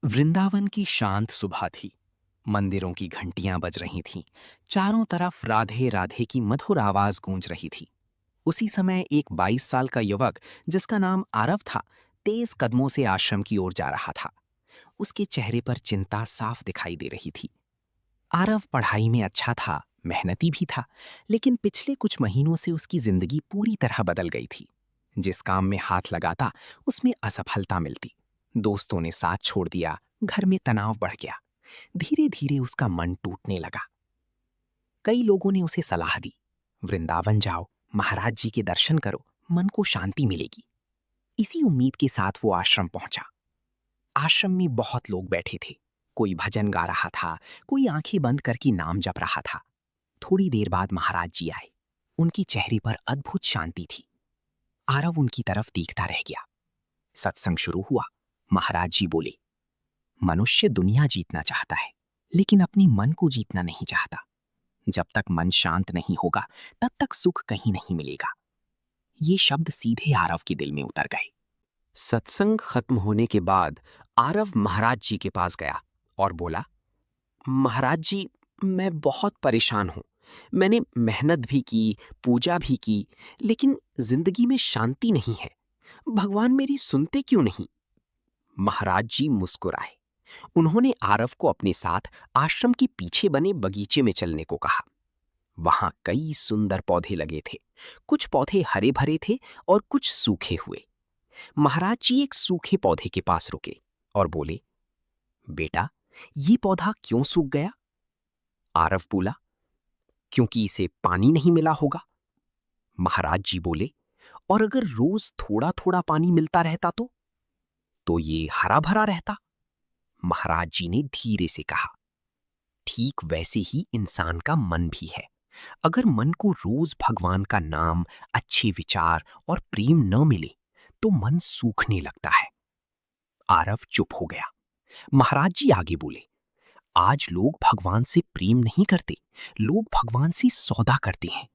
वृंदावन की शांत सुबह थी। मंदिरों की घंटियां बज रही थीं। चारों तरफ राधे राधे की मधुर आवाज गूंज रही थी। उसी समय एक 22 साल का युवक, जिसका नाम आरव था, तेज कदमों से आश्रम की ओर जा रहा था। उसके चेहरे पर चिंता साफ दिखाई दे रही थी। आरव पढ़ाई में अच्छा था, मेहनती भी था, लेकिन पिछले कुछ महीनों से उसकी जिंदगी पूरी तरह बदल गई थी। जिस काम में हाथ लगाता, उसमें असफलता मिलती। दोस्तों ने साथ छोड़ दिया, घर में तनाव बढ़ गया। धीरे धीरे उसका मन टूटने लगा। कई लोगों ने उसे सलाह दी, वृंदावन जाओ, महाराज जी के दर्शन करो, मन को शांति मिलेगी। इसी उम्मीद के साथ वो आश्रम पहुंचा। आश्रम में बहुत लोग बैठे थे। कोई भजन गा रहा था, कोई आंखें बंद करके नाम जप रहा था। थोड़ी देर बाद महाराज जी आए। उनके चेहरे पर अद्भुत शांति थी। आरव उनकी तरफ देखता रह गया। सत्संग शुरू हुआ। महाराज जी बोले, मनुष्य दुनिया जीतना चाहता है, लेकिन अपनी मन को जीतना नहीं चाहता। जब तक मन शांत नहीं होगा, तब तक सुख कहीं नहीं मिलेगा। ये शब्द सीधे आरव के दिल में उतर गए। सत्संग खत्म होने के बाद आरव महाराज जी के पास गया और बोला, महाराज जी, मैं बहुत परेशान हूं। मैंने मेहनत भी की, पूजा भी की, लेकिन जिंदगी में शांति नहीं है। भगवान मेरी सुनते क्यों नहीं? महाराज जी मुस्कुराए। उन्होंने आरव को अपने साथ आश्रम के पीछे बने बगीचे में चलने को कहा। वहां कई सुंदर पौधे लगे थे। कुछ पौधे हरे भरे थे और कुछ सूखे हुए। महाराज जी एक सूखे पौधे के पास रुके और बोले, बेटा, ये पौधा क्यों सूख गया? आरव बोला, क्योंकि इसे पानी नहीं मिला होगा। महाराज जी बोले, और अगर रोज थोड़ा थोड़ा पानी मिलता रहता तो ये हरा भरा रहता। महाराज जी ने धीरे से कहा, ठीक वैसे ही इंसान का मन भी है। अगर मन को रोज भगवान का नाम, अच्छे विचार और प्रेम न मिले तो मन सूखने लगता है। आरव चुप हो गया। महाराज जी आगे बोले, आज लोग भगवान से प्रेम नहीं करते, लोग भगवान से सौदा करते हैं।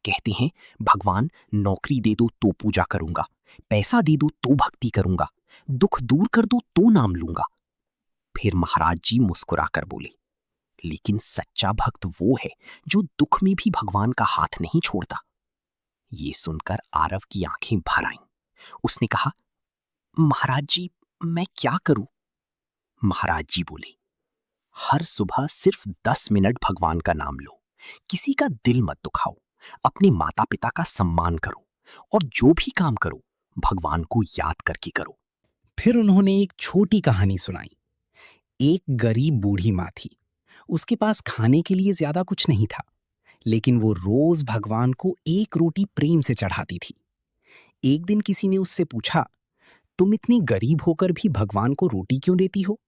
कहते हैं, भगवान नौकरी दे दो तो पूजा करूंगा, पैसा दे दो तो भक्ति करूंगा, दुख दूर कर दो तो नाम लूंगा। फिर महाराज जी मुस्कुराकर बोले, लेकिन सच्चा भक्त वो है जो दुख में भी भगवान का हाथ नहीं छोड़ता। ये सुनकर आरव की आंखें भर आईं। उसने कहा, महाराज जी, मैं क्या करूं? महाराज जी बोले, हर सुबह सिर्फ 10 मिनट भगवान का नाम लो। किसी का दिल मत दुखाओ। अपने माता पिता का सम्मान करो और जो भी काम करो, भगवान को याद करके करो। फिर उन्होंने एक छोटी कहानी सुनाई। एक गरीब बूढ़ी माँ थी। उसके पास खाने के लिए ज्यादा कुछ नहीं था, लेकिन वो रोज भगवान को एक रोटी प्रेम से चढ़ाती थी। एक दिन किसी ने उससे पूछा, तुम इतनी गरीब होकर भी भगवान को रोटी क्यों देती हो?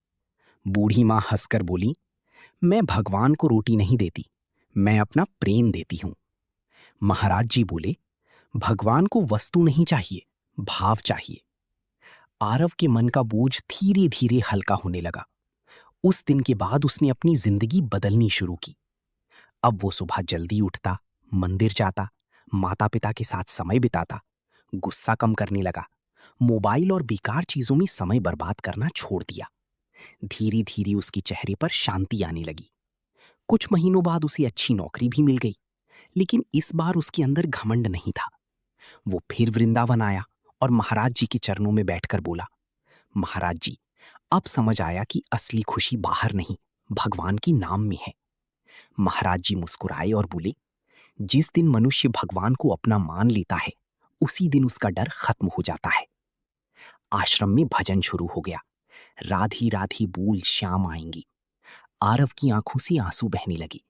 बूढ़ी माँ हंसकर बोली, मैं भगवान को रोटी नहीं देती, मैं अपना प्रेम देती हूं। महाराज जी बोले, भगवान को वस्तु नहीं चाहिए, भाव चाहिए। आरव के मन का बोझ धीरे धीरे हल्का होने लगा। उस दिन के बाद उसने अपनी जिंदगी बदलनी शुरू की। अब वो सुबह जल्दी उठता, मंदिर जाता, माता पिता के साथ समय बिताता, गुस्सा कम करने लगा, मोबाइल और बेकार चीजों में समय बर्बाद करना छोड़ दिया। धीरे धीरे उसके चेहरे पर शांति आने लगी। कुछ महीनों बाद उसे अच्छी नौकरी भी मिल गई, लेकिन इस बार उसके अंदर घमंड नहीं था। वो फिर वृंदावन आया और महाराज जी के चरणों में बैठकर बोला, महाराज जी, अब समझ आया कि असली खुशी बाहर नहीं, भगवान के नाम में है। महाराज जी मुस्कुराए और बोले, जिस दिन मनुष्य भगवान को अपना मान लेता है, उसी दिन उसका डर खत्म हो जाता है। आश्रम में भजन शुरू हो गया। राधी राधी बोल श्याम आएंगी। आरव की आंखों से आंसू बहने लगे,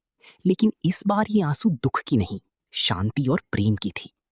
लेकिन इस बार ये आंसू दुख की नहीं, शांति और प्रेम की थी।